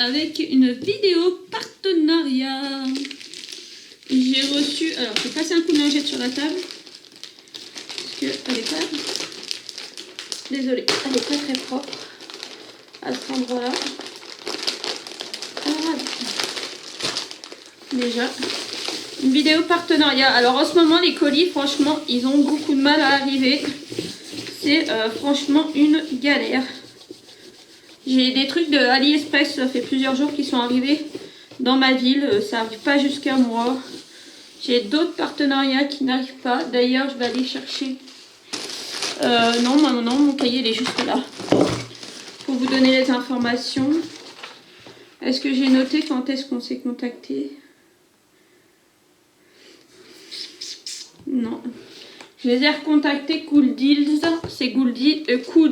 avec une vidéo partenariat. J'ai reçu... Alors, j'ai passé un coup de lingette sur la table. Parce qu'elle est pas... Désolée, elle est pas très propre à cet endroit-là. Déjà, une vidéo partenariat. Alors, en ce moment, les colis, franchement, ils ont beaucoup de mal à arriver. C'est franchement une galère. J'ai des trucs de AliExpress, ça fait plusieurs jours qu'ils sont arrivés dans ma ville. Ça n'arrive pas jusqu'à moi. J'ai d'autres partenariats qui n'arrivent pas. D'ailleurs, je vais aller chercher... non, mon cahier, il est juste là. Pour vous donner les informations. Est-ce que j'ai noté quand est-ce qu'on s'est contacté? Non. Je les ai recontactés Cool Deals. C'est gooddix.com.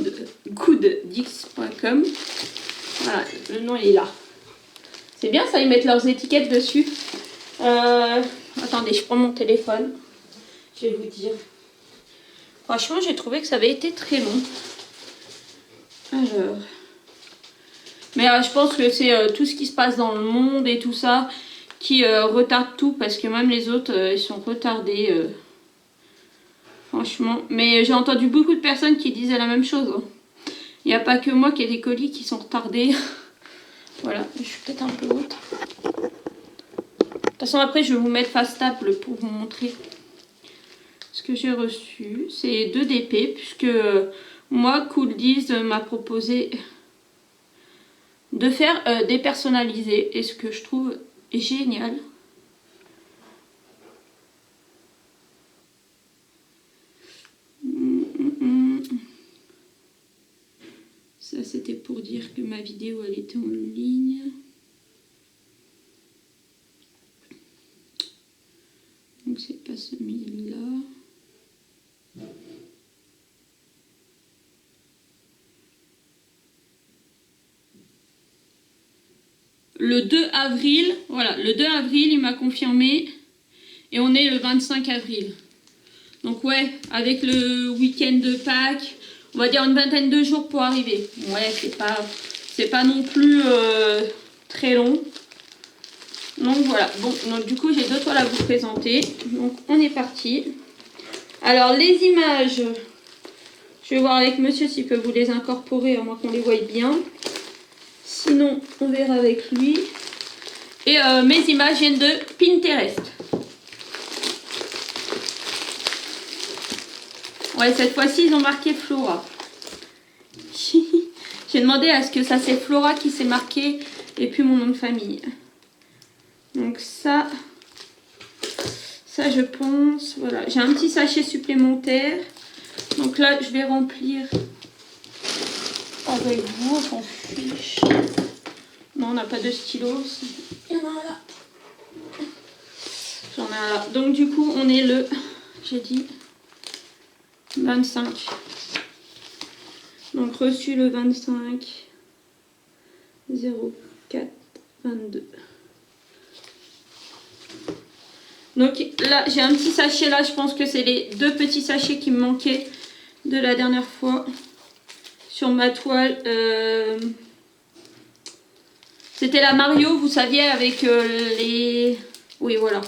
Voilà, le nom il est là. C'est bien ça, ils mettent leurs étiquettes dessus. Attendez, je prends mon téléphone. Je vais vous dire. Franchement, j'ai trouvé que ça avait été très long. Alors. Mais je pense que c'est tout ce qui se passe dans le monde et tout ça qui retarde tout. Parce que même les autres, ils sont retardés. Franchement. Mais j'ai entendu beaucoup de personnes qui disaient la même chose. Il n'y a pas que moi qui ai des colis qui sont retardés. Voilà, je suis peut-être un peu haute. De toute façon, après, je vais vous mettre face table pour vous montrer ce que j'ai reçu. C'est 2 DP, puisque moi, Cool Deals m'a proposé de faire des personnalisés. Et ce que je trouve génial. Ça, c'était pour dire que ma vidéo, elle était en ligne. Donc, c'est pas celui-là. Le 2 avril, voilà, le 2 avril, il m'a confirmé. Et on est le 25 avril. Donc, ouais, avec le week-end de Pâques, on va dire une vingtaine de jours pour arriver. Ouais, c'est pas non plus très long. Donc voilà, bon, donc du coup j'ai 2 toiles à vous présenter. Donc on est parti. Alors les images, je vais voir avec monsieur s'il peut vous les incorporer, à moins qu'on les voie bien. Sinon on verra avec lui. Et mes images viennent de Pinterest. Ouais, cette fois-ci ils ont marqué Flora. J'ai demandé à ce que ça c'est Flora qui s'est marqué et puis mon nom de famille. Donc ça je pense, voilà, j'ai un petit sachet supplémentaire. Donc là, je vais remplir avec vous, on s'en fiche. Non, on n'a pas de stylo. Il y en a un là. J'en ai un là. Donc du coup, on est le, j'ai dit, 25. Donc reçu le 25 04 22. Donc là, j'ai un petit sachet là. Je pense que c'est les 2 petits sachets qui me manquaient de la dernière fois sur ma toile. C'était la Mario, vous saviez, avec les... Oui, voilà.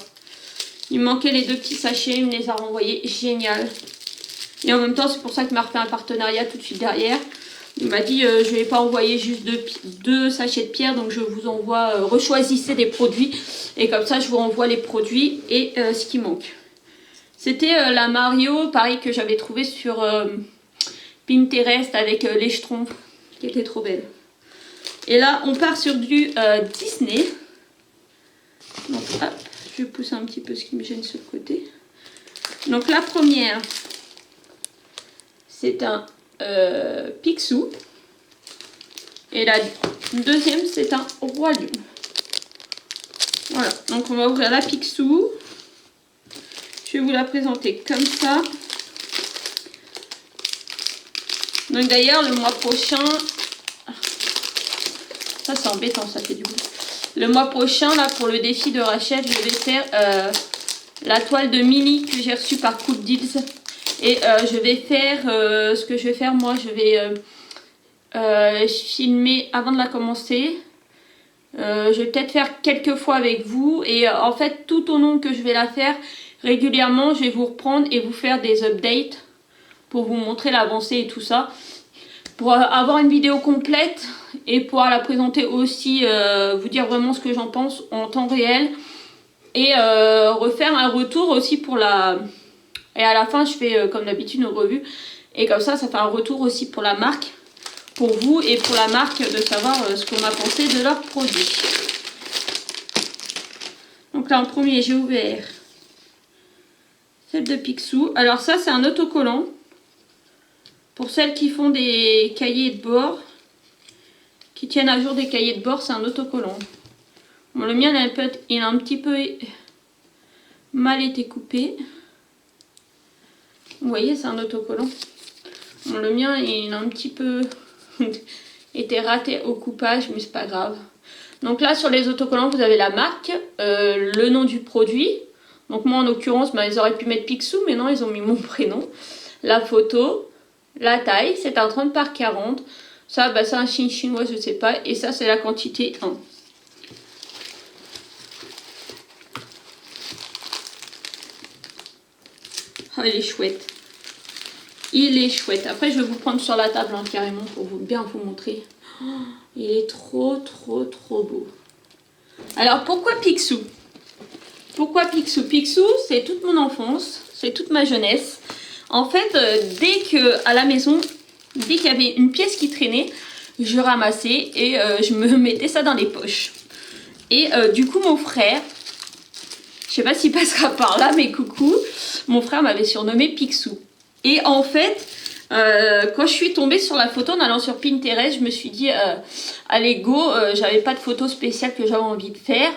Il me manquait les 2 petits sachets. Il me les a renvoyés. Génial. Et en même temps, c'est pour ça qu'il m'a refait un partenariat tout de suite derrière. Il m'a dit, je ne vais pas envoyer juste 2 sachets de pierre, donc je vous envoie, rechoisissez des produits. Et comme ça, je vous renvoie les produits et ce qui manque. C'était la Mario, pareil, que j'avais trouvé sur Pinterest avec les schtroumpfs, qui était trop belle. Et là, on part sur du Disney. Donc, hop, je vais pousser un petit peu ce qui me gêne sur le côté. Donc, la première, c'est un... Picsou. Et la deuxième c'est un roi lion. Voilà, donc on va ouvrir la Picsou. Je vais vous la présenter comme ça. Donc d'ailleurs le mois prochain, ça c'est embêtant, ça fait du bruit. Le mois prochain là pour le défi de Rachel, je vais faire la toile de Mimi que j'ai reçue par Cool Deals. Et je vais faire, ce que je vais faire moi, je vais filmer avant de la commencer. Je vais peut-être faire quelques fois avec vous. Et en fait, tout au long que je vais la faire, régulièrement, je vais vous reprendre et vous faire des updates pour vous montrer l'avancée et tout ça. Pour avoir une vidéo complète et pouvoir la présenter aussi, vous dire vraiment ce que j'en pense en temps réel. Et refaire un retour aussi pour la... Et à la fin, je fais comme d'habitude une revue. Et comme ça fait un retour aussi pour la marque, pour vous et pour la marque, de savoir ce qu'on a pensé de leurs produits. Donc là, en premier, j'ai ouvert celle de Picsou. Alors ça, c'est un autocollant. Pour celles qui font des cahiers de bord, qui tiennent à jour des cahiers de bord, c'est un autocollant. Bon, le mien, il a un petit peu mal été coupé. Vous voyez, c'est un autocollant. Bon, le mien, il a un petit peu été raté au coupage, mais c'est pas grave. Donc là, sur les autocollants, vous avez la marque, le nom du produit. Donc moi, en l'occurrence, ils auraient pu mettre Picsou, mais non, ils ont mis mon prénom. La photo, la taille, c'est un 30 par 40. Ça, c'est un signe chinois, je sais pas. Et ça, c'est la quantité 1. Oh, il est chouette. Il est chouette. Après, je vais vous prendre sur la table carrément pour bien vous montrer. Oh, il est trop beau. Alors, pourquoi Picsou? Pourquoi Picsou? Picsou, c'est toute mon enfance, c'est toute ma jeunesse. En fait, dès que à la maison, dès qu'il y avait une pièce qui traînait, je ramassais et je me mettais ça dans les poches. Et du coup, mon frère, je sais pas s'il passera par là, mais coucou, mon frère m'avait surnommé Picsou. Et en fait, quand je suis tombée sur la photo en allant sur Pinterest, je me suis dit, allez go, j'avais pas de photo spéciale que j'avais envie de faire,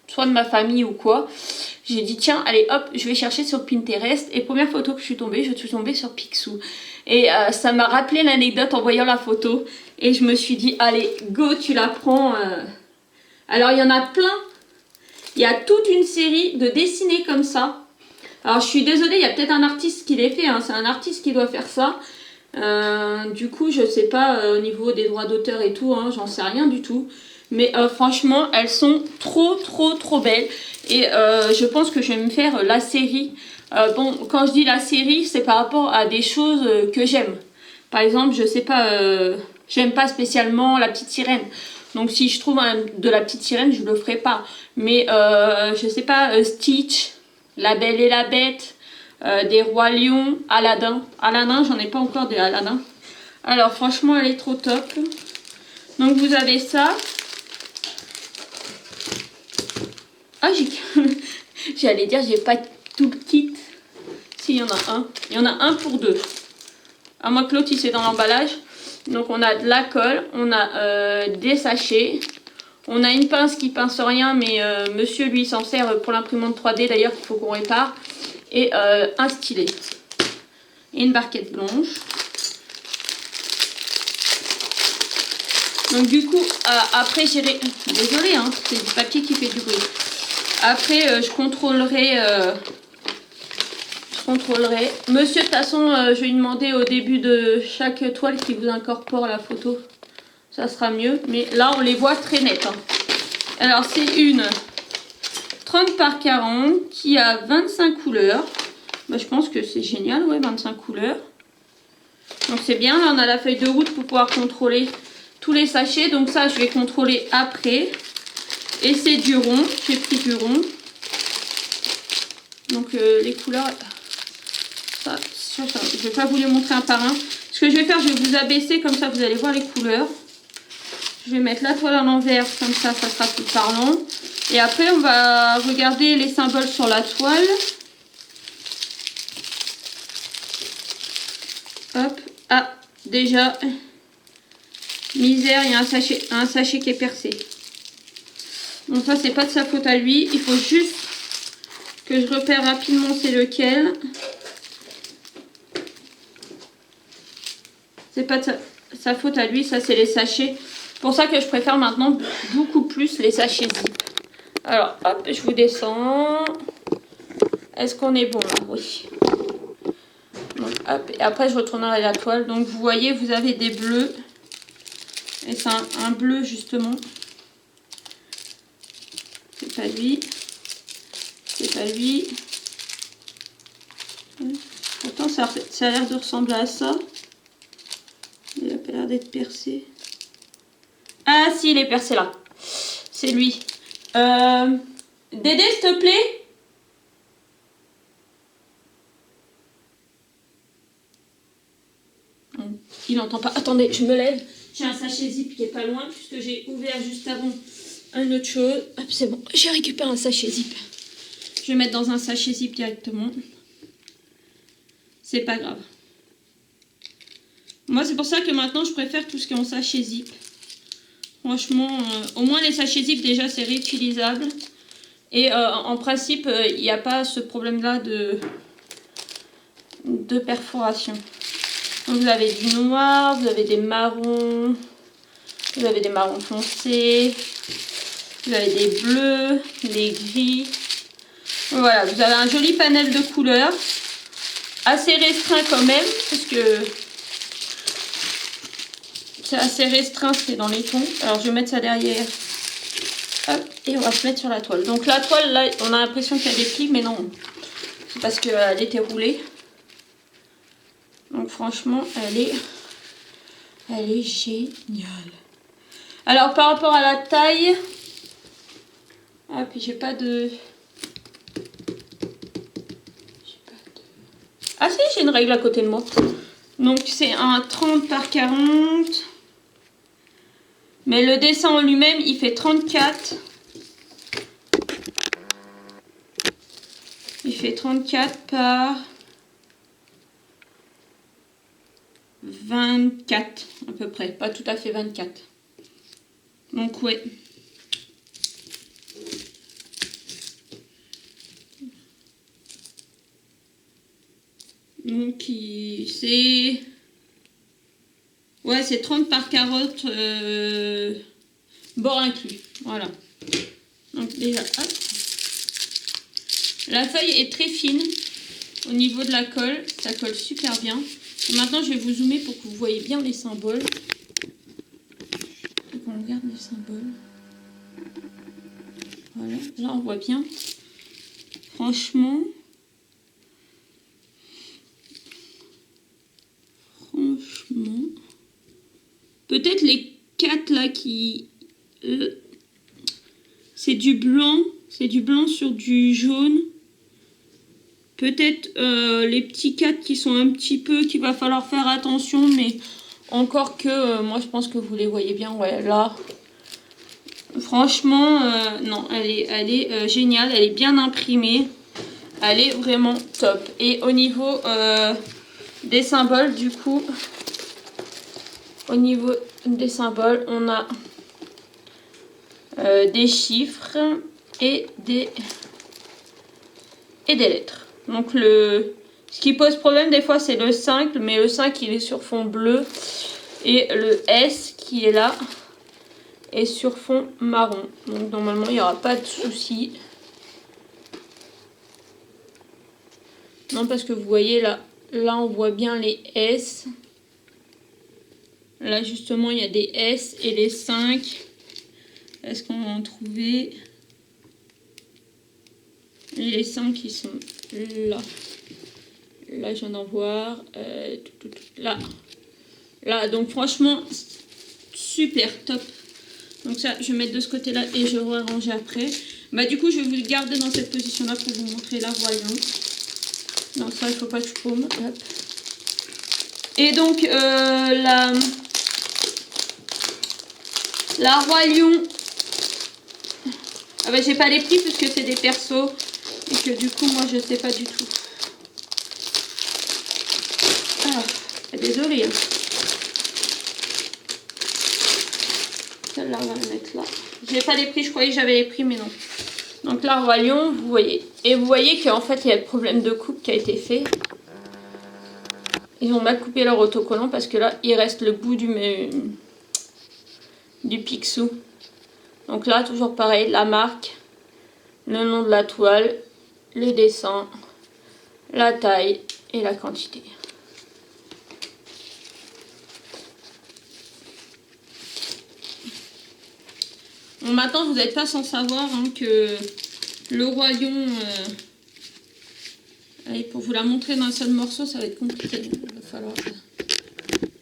soit de ma famille ou quoi. J'ai dit, tiens, allez hop, je vais chercher sur Pinterest. Et première photo que je suis tombée sur Picsou. Et ça m'a rappelé l'anecdote en voyant la photo. Et je me suis dit, allez, go, tu la prends. Alors, il y en a plein. Il y a toute une série de dessinés comme ça. Alors, je suis désolée, il y a peut-être un artiste qui les fait. Hein. C'est un artiste qui doit faire ça. Du coup, je sais pas au niveau des droits d'auteur et tout. Hein, j'en sais rien du tout. Mais franchement, elles sont trop belles. Et je pense que je vais me faire la série. Bon, quand je dis la série, c'est par rapport à des choses que j'aime. Par exemple, je sais pas, j'aime pas spécialement la petite sirène. Donc si je trouve de la petite sirène, je le ferai pas. Mais je sais pas, Stitch, La Belle et la Bête, des Rois Lions, Aladdin. Aladdin, j'en ai pas encore de Aladdin. Alors franchement, elle est trop top. Donc vous avez ça. Ah, j'allais dire, j'ai pas tout le kit. Si, il y en a un. Il y en a un pour deux. À moins que l'autre, il c'est dans l'emballage. Donc, on a de la colle. On a des sachets. On a une pince qui pince rien. Mais monsieur, lui, s'en sert pour l'imprimante 3D. D'ailleurs, il faut qu'on répare. Et un stylet. Et une barquette blanche. Donc, du coup, après, j'irai... Désolée, hein, c'est du papier qui fait du bruit. Après, je contrôlerai. Monsieur, de toute façon, je vais lui demander au début de chaque toile qu'il vous incorpore la photo. Ça sera mieux. Mais là, on les voit très net. Hein. Alors, c'est une 30 par 40 qui a 25 couleurs. Bah, je pense que c'est génial, ouais, 25 couleurs. Donc, c'est bien. Là, on a la feuille de route pour pouvoir contrôler tous les sachets. Donc, ça, je vais contrôler après. Et c'est du rond, j'ai pris du rond. Donc les couleurs, ça, je ne vais pas vous les montrer un par un. Ce que je vais faire, je vais vous abaisser, comme ça vous allez voir les couleurs. Je vais mettre la toile à l'envers, comme ça, ça sera plus parlant. Et après, on va regarder les symboles sur la toile. Hop, ah, déjà, misère, il y a un sachet qui est percé. Donc ça, c'est pas de sa faute à lui. Il faut juste que je repère rapidement c'est lequel. C'est pas de sa faute à lui, ça c'est les sachets. C'est pour ça que je préfère maintenant beaucoup plus les sachets zip. Alors, hop, je vous descends. Est-ce qu'on est bon là? Oui. Donc, hop, et après je retournerai la toile. Donc vous voyez, vous avez des bleus. Et c'est un bleu justement. C'est pas lui. C'est pas lui. Pourtant, ça a l'air de ressembler à ça. Il a pas l'air d'être percé. Ah si, il est percé là. C'est lui. Dédé, s'il te plaît. Il n'entend pas. Attendez, je me lève. J'ai un sachet zip qui est pas loin puisque j'ai ouvert juste avant un autre chose. Hop, c'est bon. J'ai récupéré un sachet zip. Je vais mettre dans un sachet zip directement. C'est pas grave. Moi, c'est pour ça que maintenant, je préfère tout ce qui est en sachet zip. Franchement, au moins les sachets zip, déjà, c'est réutilisable. Et en principe, il n'y a pas ce problème-là de perforation. Donc, vous avez du noir, vous avez des marrons, vous avez des marrons foncés, vous avez des bleus, des gris. Voilà, vous avez un joli panel de couleurs. Assez restreint quand même, parce que c'est assez restreint, c'est dans les tons. Alors, je vais mettre ça derrière. Hop, et on va se mettre sur la toile. Donc, la toile, là, on a l'impression qu'il y a des plis, mais non. C'est parce qu'elle était roulée. Donc franchement, elle est géniale. Alors par rapport à la taille, ah puis j'ai pas de... Ah si, j'ai une règle à côté de moi. Donc c'est un 30 par 40. Mais le dessin en lui-même, il fait 34. Il fait 34 par 24 à peu près, pas tout à fait 24. Donc ouais. Donc c'est... Ouais, c'est 30 par 40 bord inclus. Voilà. Donc déjà, hop. La feuille est très fine au niveau de la colle. Ça colle super bien. Et maintenant, je vais vous zoomer pour que vous voyez bien les symboles. Donc, on regarde les symboles. Voilà, là, on voit bien. Franchement. Peut-être les 4 là qui... c'est du blanc. C'est du blanc sur du jaune. Peut-être les petits 4 qui sont un petit peu, qu'il va falloir faire attention, mais encore que moi je pense que vous les voyez bien. Ouais, là, franchement, non, elle est géniale, elle est bien imprimée, elle est vraiment top. Et au niveau des symboles, du coup, au niveau des symboles, on a des chiffres et des lettres. Donc ce qui pose problème des fois c'est le 5, mais le 5 il est sur fond bleu et le S qui est là est sur fond marron. Donc normalement il n'y aura pas de souci. Non, parce que vous voyez là on voit bien les S. Là justement il y a des S et les 5. Est-ce qu'on va en trouver? Et les 5 qui sont là. Là, je viens d'en voir. Là. Là, donc franchement, super top. Donc ça, je vais mettre de ce côté-là et je vais ranger après. Bah du coup, je vais vous garder dans cette position-là pour vous montrer la Royaume. Non, ça, il faut pas que je paume. Hop. Et donc, la Roi Lion. Ah bah, j'ai pas les prix puisque c'est des persos. Et que du coup, moi, je sais pas du tout. Ah, désolée. Celle-là, on va la mettre là. J'ai pas les prix, je croyais que j'avais les prix, mais non. Donc là, Roi Lion, vous voyez. Et vous voyez qu'en fait, il y a le problème de coupe qui a été fait. Ils ont mal coupé leur autocollant parce que là, il reste le bout du Picsou. Donc là, toujours pareil, la marque, le nom de la toile, le dessin, la taille et la quantité. Bon, maintenant, vous n'êtes pas sans savoir hein, que le royaume... Allez, pour vous la montrer d'un seul morceau, ça va être compliqué. Il va falloir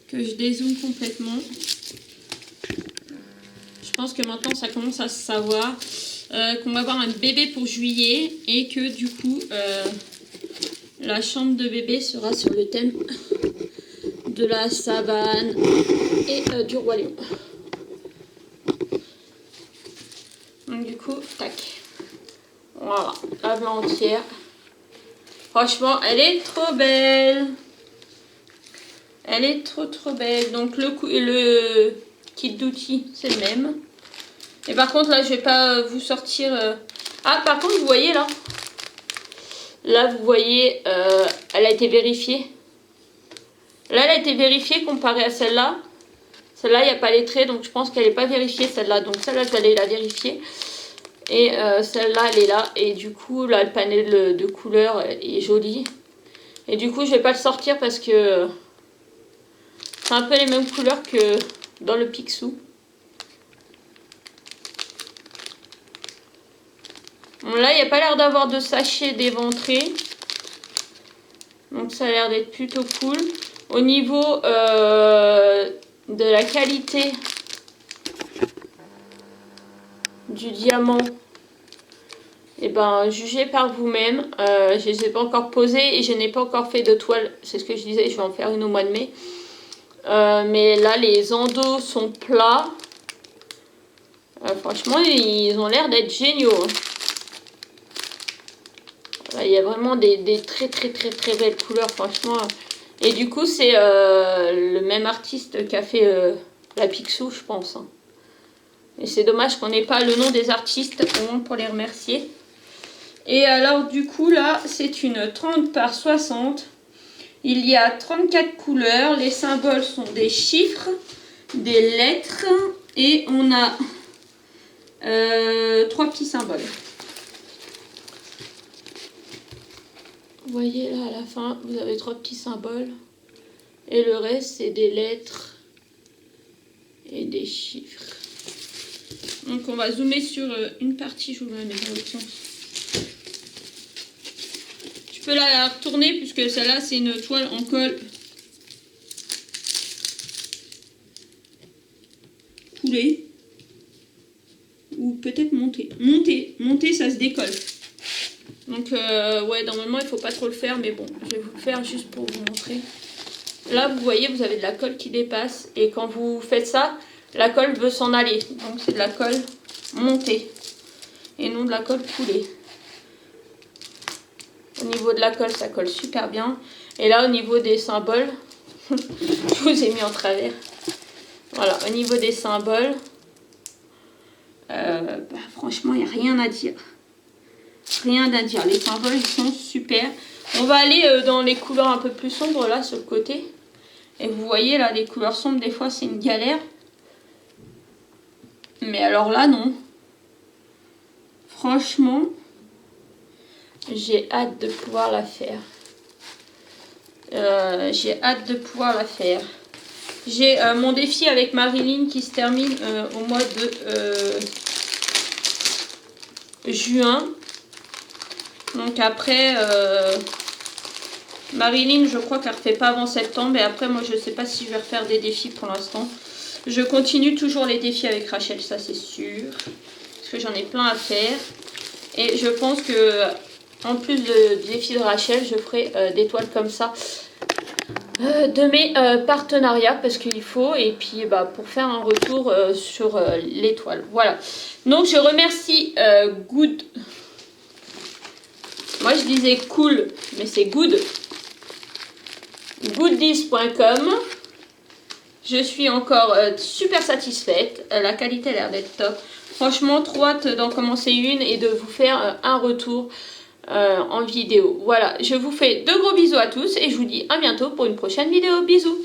que je dézoome complètement. Je pense que maintenant, ça commence à se savoir qu'on va avoir un bébé pour juillet et que du coup, la chambre de bébé sera sur le thème de la savane et du roi lion. Donc du coup, tac. Voilà, la blanc entière. Franchement, elle est trop belle. Elle est trop belle. Donc le kit d'outils, c'est le même. Et par contre, là, je vais pas vous sortir... Ah, par contre, vous voyez là. Là, vous voyez, elle a été vérifiée. Là, elle a été vérifiée comparée à celle-là. Celle-là, il n'y a pas les traits, donc je pense qu'elle n'est pas vérifiée, celle-là. Donc celle-là, je vais aller la vérifier. Et celle-là, elle est là. Et du coup, là, le panel de couleurs est joli. Et du coup, je vais pas le sortir parce que c'est un peu les mêmes couleurs que dans le Picsou. Bon, là, il n'y a pas l'air d'avoir de sachet d'éventré. Donc, ça a l'air d'être plutôt cool. Au niveau de la qualité du diamant, et ben, jugez par vous-même. Je ne les ai pas encore posés et je n'ai pas encore fait de toile. C'est ce que je disais, je vais en faire une au mois de mai. Mais là, les endos sont plats. Franchement, ils ont l'air d'être géniaux. Là, il y a vraiment des très belles couleurs, franchement. Et du coup, c'est le même artiste qui a fait la Picsou, je pense. Et c'est dommage qu'on n'ait pas le nom des artistes, au moins pour les remercier. Et alors, du coup, là, c'est une 30 par 60. Il y a 34 couleurs. Les symboles sont des chiffres, des lettres. Et on a 3 petits symboles. Vous voyez là, à la fin, vous avez 3 petits symboles. Et le reste, c'est des lettres et des chiffres. Donc, on va zoomer sur une partie. Je vous la mets dans l'autre sens. Je peux la retourner puisque celle-là, c'est une toile en colle poulet. Ou peut-être monter. Monter, ça se décolle. Donc, ouais, normalement, il ne faut pas trop le faire. Mais bon, je vais vous le faire juste pour vous montrer. Là, vous voyez, vous avez de la colle qui dépasse. Et quand vous faites ça, la colle veut s'en aller. Donc, c'est de la colle montée. Et non de la colle poulet. Au niveau de la colle, ça colle super bien. Et là, au niveau des symboles, je vous ai mis en travers. Voilà, au niveau des symboles, franchement, il n'y a rien à dire. Rien à dire. Les symboles, ils sont super. On va aller dans les couleurs un peu plus sombres, là, sur le côté. Et vous voyez, là, les couleurs sombres, des fois, c'est une galère. Mais alors là, non. Franchement... j'ai hâte de pouvoir la faire. J'ai mon défi avec Marilyn qui se termine au mois de juin. Donc après, Marilyn, je crois qu'elle ne refait pas avant septembre. Et après, moi, je ne sais pas si je vais refaire des défis pour l'instant. Je continue toujours les défis avec Rachel, ça c'est sûr. Parce que j'en ai plein à faire. Et je pense que... en plus de défi de Rachel, je ferai des toiles comme ça de mes partenariats parce qu'il faut. Et puis pour faire un retour sur les toiles. Voilà. Donc je remercie Good. Moi je disais cool, mais c'est good. Goodies.com. Je suis encore super satisfaite. La qualité a l'air d'être top. Franchement, trop hâte d'en commencer une et de vous faire un retour en vidéo. Voilà, je vous fais de gros bisous à tous et je vous dis à bientôt pour une prochaine vidéo. Bisous!